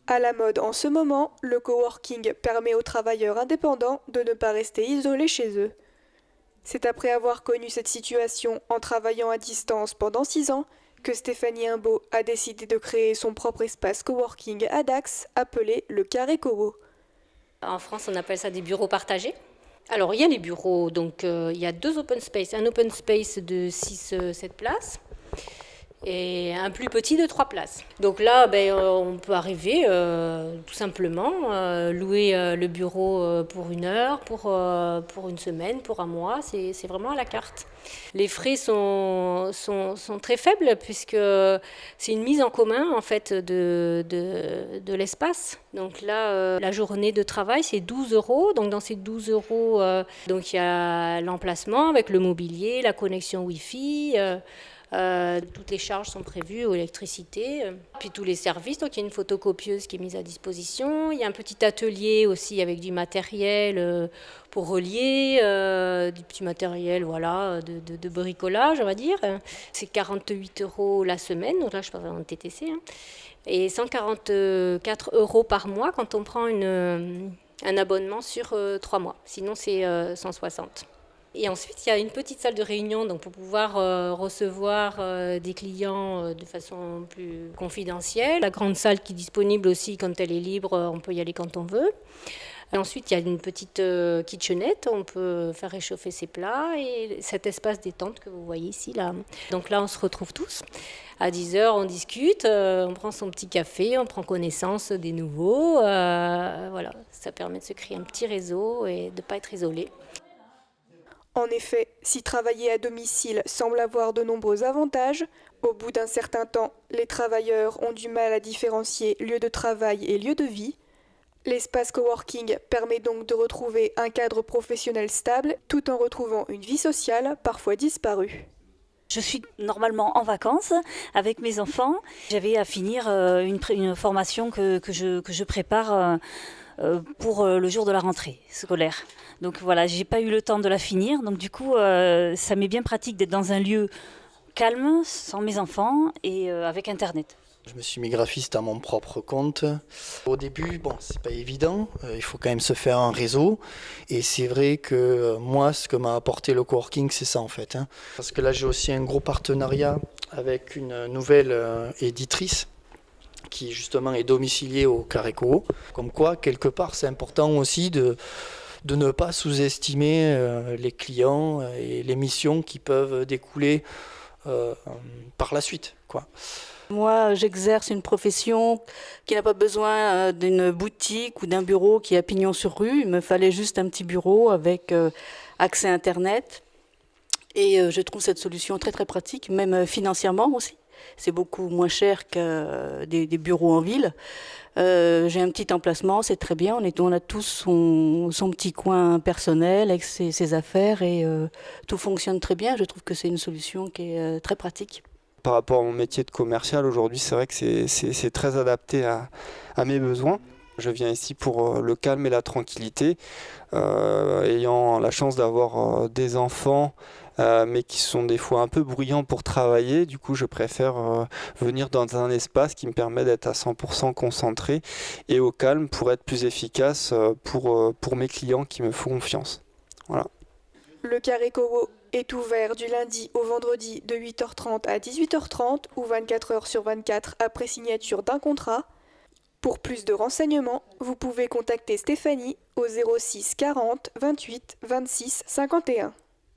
À la mode en ce moment, le coworking permet aux travailleurs indépendants de ne pas rester isolés chez eux. C'est après avoir connu cette situation en travaillant à distance pendant 6 ans que Stéphanie Imbeau a décidé de créer son propre espace coworking à Dax, appelé le Carré Cowo. En France, on appelle ça des bureaux partagés. Alors, il y a les bureaux, donc il y a 2 open space. Un open space de 6-7 places et un plus petit de 3 places. Donc là, on peut arriver tout simplement, louer le bureau pour 1 heure, pour une semaine, pour un mois, c'est vraiment à la carte. Les frais sont très faibles puisque c'est une mise en commun en fait de l'espace. Donc là, la journée de travail, c'est 12 euros. Donc dans ces 12 euros, donc il y a l'emplacement avec le mobilier, la connexion Wi-Fi. Toutes les charges sont prévues, électricité, puis tous les services. Donc il y a une photocopieuse qui est mise à disposition. Il y a un petit atelier aussi avec du matériel pour relier, du petit matériel voilà, de bricolage, on va dire. C'est 48 euros la semaine, donc là je parle en TTC, hein, et 144 euros par mois quand on prend un abonnement sur 3 mois. Sinon c'est 160. Et ensuite, il y a une petite salle de réunion donc pour pouvoir recevoir des clients de façon plus confidentielle. La grande salle qui est disponible aussi quand elle est libre, on peut y aller quand on veut. Et ensuite, il y a une petite kitchenette, on peut faire réchauffer ses plats et cet espace détente que vous voyez ici. Là. Donc là, on se retrouve tous. À 10 heures, on discute, on prend son petit café, on prend connaissance des nouveaux. Voilà, ça permet de se créer un petit réseau et de ne pas être isolé. En effet, si travailler à domicile semble avoir de nombreux avantages, au bout d'un certain temps, les travailleurs ont du mal à différencier lieu de travail et lieu de vie. L'espace coworking permet donc de retrouver un cadre professionnel stable tout en retrouvant une vie sociale parfois disparue. Je suis normalement en vacances avec mes enfants. J'avais à finir une formation que je prépare pour le jour de la rentrée scolaire. Donc voilà, j'ai pas eu le temps de la finir. Donc du coup, ça m'est bien pratique d'être dans un lieu calme, sans mes enfants et avec Internet. Je me suis mis graphiste à mon propre compte. Au début, c'est pas évident. Il faut quand même se faire un réseau. Et c'est vrai que moi, ce que m'a apporté le coworking, c'est ça en fait. Hein. Parce que là, j'ai aussi un gros partenariat avec une nouvelle éditrice qui justement est domiciliée au Carré Cowo. Comme quoi, quelque part, c'est important aussi de ne pas sous-estimer les clients et les missions qui peuvent découler par la suite, quoi. Moi, j'exerce une profession qui n'a pas besoin d'une boutique ou d'un bureau qui est à pignon sur rue. Il me fallait juste un petit bureau avec accès Internet. Et je trouve cette solution très très pratique, même financièrement aussi. C'est beaucoup moins cher que des bureaux en ville. J'ai un petit emplacement, c'est très bien. On a tous son petit coin personnel avec ses affaires et tout fonctionne très bien. Je trouve que c'est une solution qui est très pratique. Par rapport à mon métier de commercial, aujourd'hui, c'est vrai que c'est très adapté à mes besoins. Je viens ici pour le calme et la tranquillité, ayant la chance d'avoir des enfants, mais qui sont des fois un peu bruyants pour travailler. Du coup, je préfère venir dans un espace qui me permet d'être à 100% concentré et au calme pour être plus efficace pour mes clients qui me font confiance. Voilà. Le Carré Cowo est ouvert du lundi au vendredi de 8h30 à 18h30 ou 24 heures sur 24 après signature d'un contrat. Pour plus de renseignements, vous pouvez contacter Stéphanie au 06 40 28 26 51.